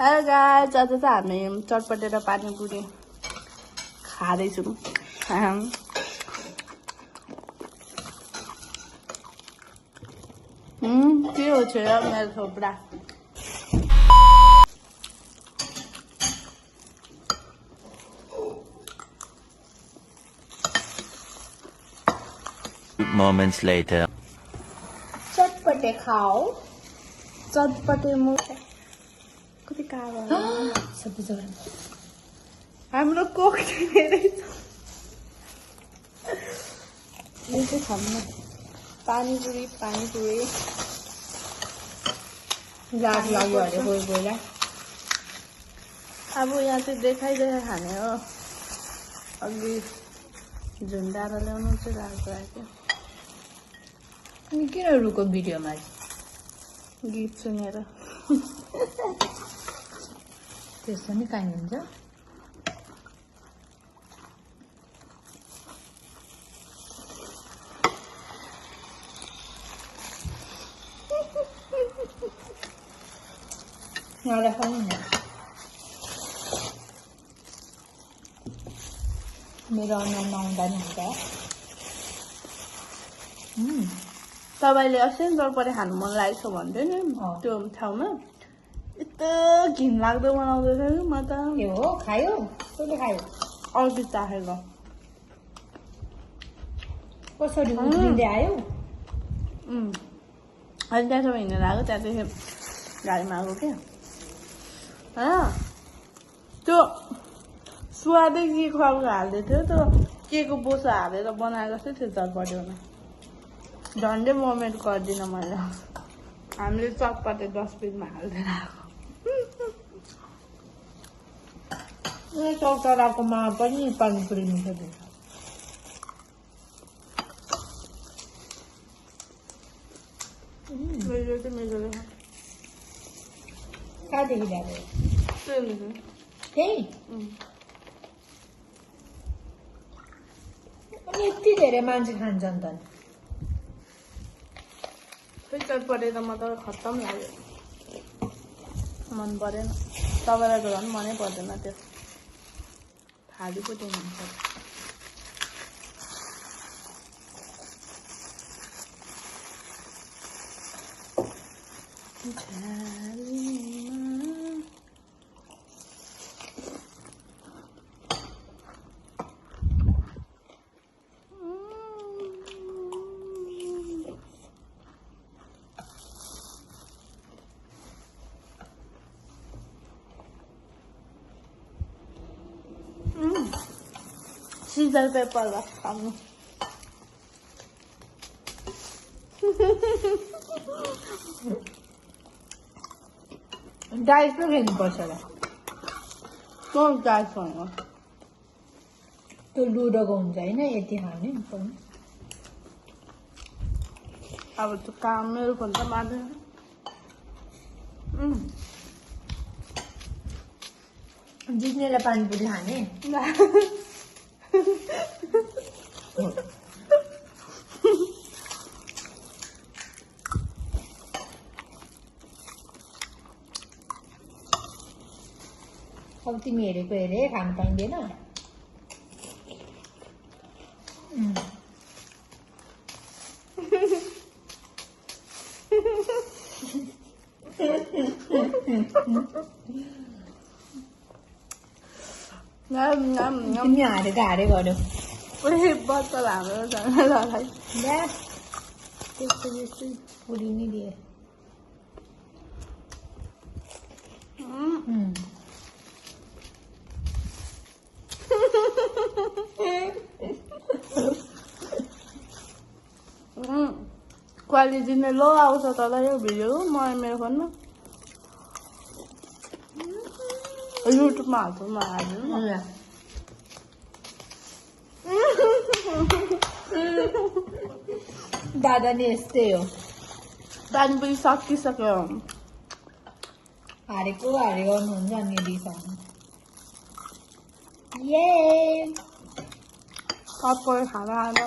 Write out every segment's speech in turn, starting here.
Hello guys, आज चाहिँ हामी चटपटे र पानीपुरी खाँदैछौँ। के हो छ मेरो छोप्रा। Moments later. चटपटे खाओ, चटपटे मुख कति कालो हाम्रो कोक धेरै छ। यो चाहिँ खानु पानीपुरी लाग लाग्यो अरे कोही कोहीलाई। अब यहाँ चाहिँ देखाइदेखाइ खाने हो। अघि झुन्डाएर ल्याउनु चाहिँ लाग्छ आएको। अनि किन रुको भिडियोमा गीत सुनेर त्यस्तो नि काहीँ हुन्छ। मलाई खानु न, मेरो अनुहारमा आउँदा नि हुन्छ। तपाईँले अस्ति चटपटे खानु मन लागेको छ भन्थ्यो नि त्यो ठाउँमा। यस्तो घिनलाग्दो बनाउँदैछ कि म त। के हो खायो? कसले खायो? अघि चाखेको कसरी उठ्दै आयो? अहिले त्यहाँसम्म हिँडेर आएको, त्यहाँदेखि गाडीमा आएको क्या होइन। त्यो स्वादै के खालको हाल्दै थियो, त्यो के को बोसो हालेर बनाएको जस्तै थियो चटपटेमा। झन्डै मोमेन्ट गर्दिनँ मैले। हामीले चटपटे डस्टबिनमा हाल्दै आएको। चौतराकोमा पनि पानीपुरी मिठो दिन्छ। मेरो चाहिँ मेरो कहाँदेखि ल्याएको? त्यही अनि यति धेरै मान्छे खान्छन् त। फेरि चटपटे त म त खत्तम लाग्यो, मन परेन। तपाईँलाई त झन् मनै पर्दैन त्यो। थाली पो दिनुहुन्छ। सिजर पेपर खानु। डाइस पो खेल्नुपर्छ होला। कोही डाइस भन्नु त्यो लुडोको हुन्छ होइन, यति खाने पनि। अब त्यो काम मेरो फोन त मार्दैन। जित्नेलाई पानीपुरी खाने। अब तिमी हेरेको हेरे खानु पाइँदैन। तिमी हारेको हारे गर्यो। बत्तल हाम्रो झन्डै त्यस्तो त्यस्तै पुरी नै दिए। क्वालिटी नै लो आउँछ तर यो भिडियो मेरो फोनमा युट्युबमा हाल्छु म हाल्नु। दादा नि यस्तै हो, पानीपुरी सकिसक्यो। हारेको हारे गर्नुहुन्छ अनि रिसाउनु। ये पापड खाना आएर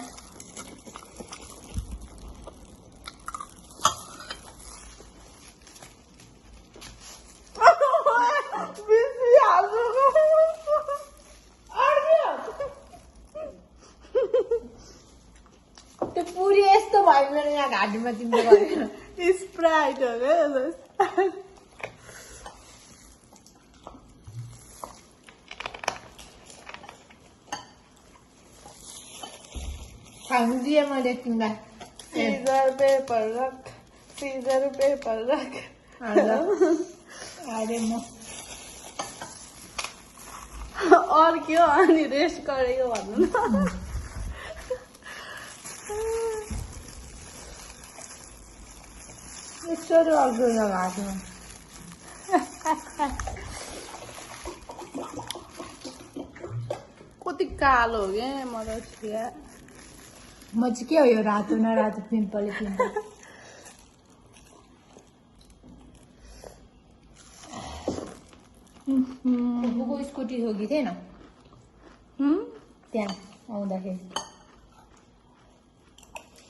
घाँटीमा तिम्रो गरेन स्प्राइट हो क्या खानु दिएँ मैले तिमीलाई सीजर पेपर रख अरे म अर्क्यो अनि रेस्ट गरेको भन्नु न यस्तो अग्लो घाँटीमा कति कालो हो क्या म त छिया म चाहिँ के हो यो रातो न रातो पिम्पल फुपूको स्कुटी ठोकी थिएन त्यहाँ आउँदाखेरि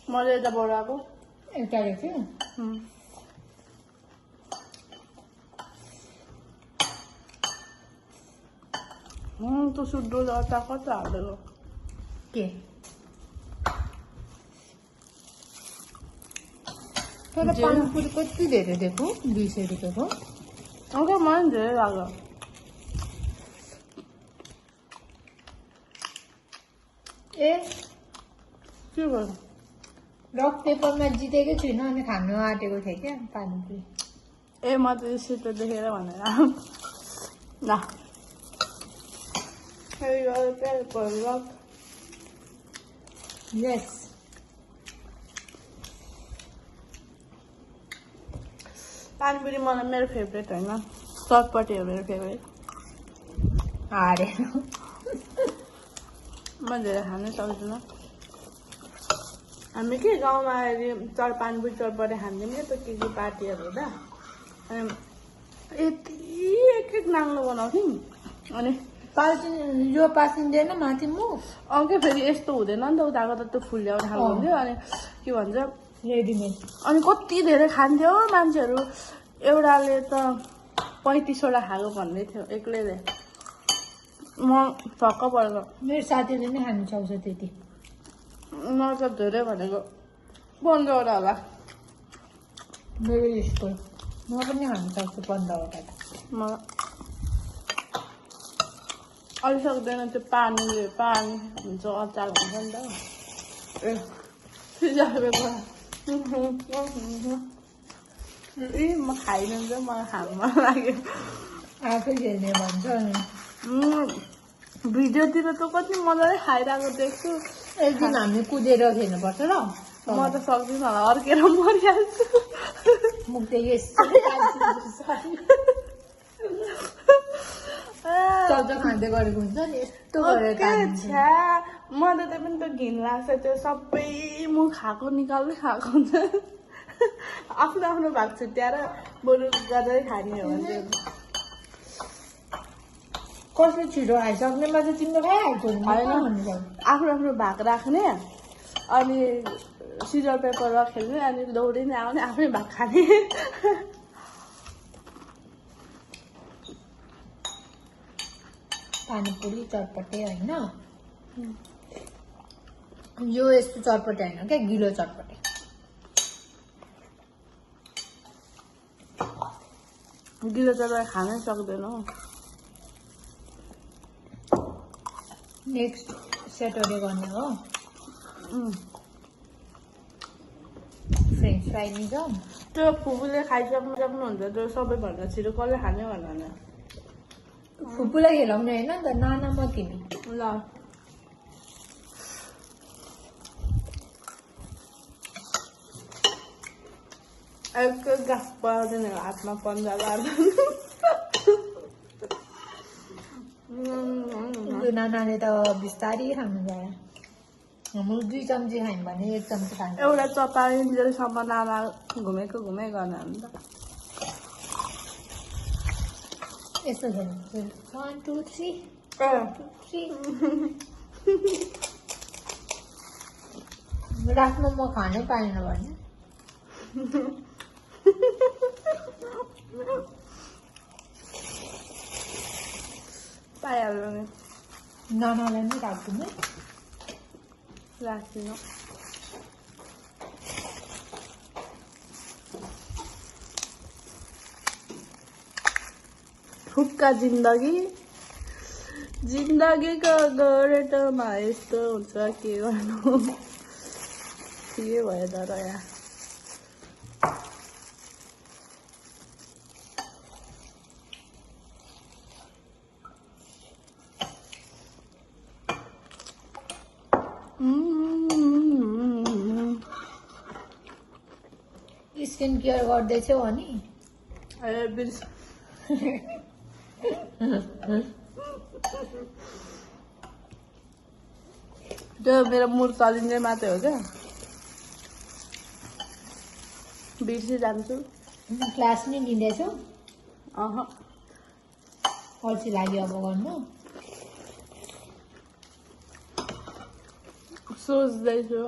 मैले यता बढाएको एउटा थियो त सुड्डो अचार कति हालेको के तर पानीपुरी कति धेरै दिएको 200 रुपियाँको अंकल मलाई धेरै लाग्यो ए के भयो रक पेपरमा जितेकै छुइनँ अनि खानु आँटेको थिएँ क्या पानीपुरी ए म त यसो देखेर भनेर ल यस पानीपुरी मलाई मेरो फेभरेट होइन चटपटी हो मेरो फेभरेट हारे म धेरै खानै सक्दिनँ हामी के गाउँमा आएर पानीपुरी चटपटी खान्थ्यौँ क्या त के पार्टीहरू हुँदा अनि यति एक नाङ्लो बनाउँथ्यौँ अनि यो पासिँदैन माथि म के फेरि यस्तो हुँदैन नि त उताको त त्यो फुल्याउने खालको हुन्थ्यो अनि के भन्छ रेडिमेड अनि कति धेरै खान्थ्यो मान्छेहरू एउटाले त 35वटा खाएको भन्दै थियो एक्लैले म छक्क परेको मेरो साथीले नै खानु सक्छ त्यति म त धेरै भनेको 15वटा होला मेरो यस्तो म पनि खानु सक्छु 15वटा त म अलि सक्दैन त्यो पानी हुन्छ अचार हुन्छ नि त ए ए म खाइदिनु चाहिँ मलाई खानु मन लाग्यो आफै खेल्ने भन्छ नि भिडियोतिर त कति मजाले खाइरहेको देख्छु एक दिन हामी कुदेर खेल्नुपर्छ र म त सक्दिनँ होला अर्केर मरिहाल्छु मुखदेखि यस्तो चल्चो खाँदै गरेको हुन्छ नि यस्तो गरेर छ्या म त त्यो पनि त घिन लाग्छ त्यो सबै मुख खाएको निकाल्दै खाएको हुन्छ आफ्नो आफ्नो भाग छुट्याएर बरु गर्दै खाने हो भने कसले छिटो खाइसक्नेमा चाहिँ तिम्रो खाइहाल्छौ आफ्नो आफ्नो भाग राख्ने अनि सिजर पेपर खेल्ने अनि दौडिने आउने आफ्नै भाग खाने पानीपुरी चटपटे होइन यो यस्तो चटपटे होइन क्या गिलो चटपटे गिलो चटपटे खानै सक्दैन नेक्स्ट स्याटरडे गर्ने हो फ्रेन्च फ्राई नि छ त्यो फुपूले सक्नुहुन्छ त्यो सबैभन्दा छिटो कसले खाने भन्नु फुपूलाई खेलाउने होइन नि त नाना म तिमी ल एक गाफ पर्दैन हातमा पन्जा नानाले त बिस्तारी खानु गयो हाम्रो 2 चम्ची खायौँ भने 1 चम्ची खान्छ एउटा चपाइन्जेलसम्म नाना घुमेको गर्न हो नि त यस्तो खेल्नु 1 2 3 राख्नु म खानै पाएन भने पाइहाल्यो नि नानालाई नै राख्दिनु राख्दिनँ फुक्का जिन्दगी जिन्दगीको गोरेटोमा यस्तो हुन्छ के गर्नु के भयो तर यहाँ स्किन केयर गर्दैछौ अनि त्यो मेरो मुड चलिँदै मात्रै हो क्या बिर्सी जान्छु क्लास नै लिँदैछौ अह अल्छी लाग्यो अब गर्नु सोच्दैछु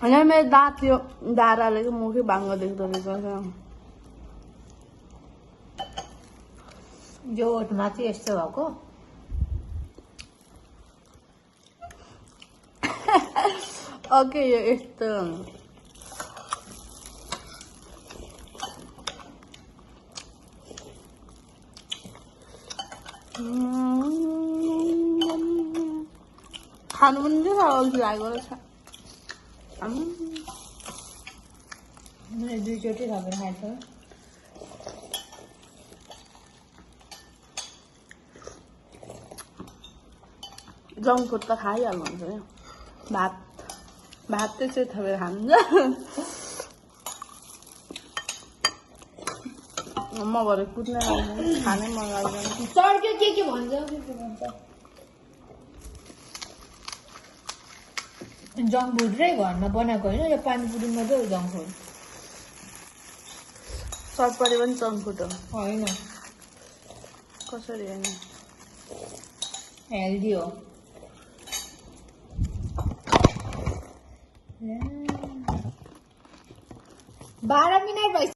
होइन मेरो दाँत यो दाराले चाहिँ मुखै बाङ्गो देख्दो रहेछ जो ओठमा चाहिँ यस्तो भएको ओके यो यस्तो खानु पनि के साह्रो अल्छी लागेको रहेछ मैले दुईचोटि थपेर खाएको जङ्क फुड त खाइहाल्नुहुन्छ नि भात त्यसै थपेर खान्छ म भरे कुद्ने खानै मन लाग्दैन चर्क्यो के भन्छ जङ्क फुड रै घरमा बनाएको होइन यो पानीपुरी मात्रै हो जङ्क फुड सरपरी पनि जङ्क फुड हो होइन कसरी होइन हेल्दी हो 12 मिनट भइसक्यो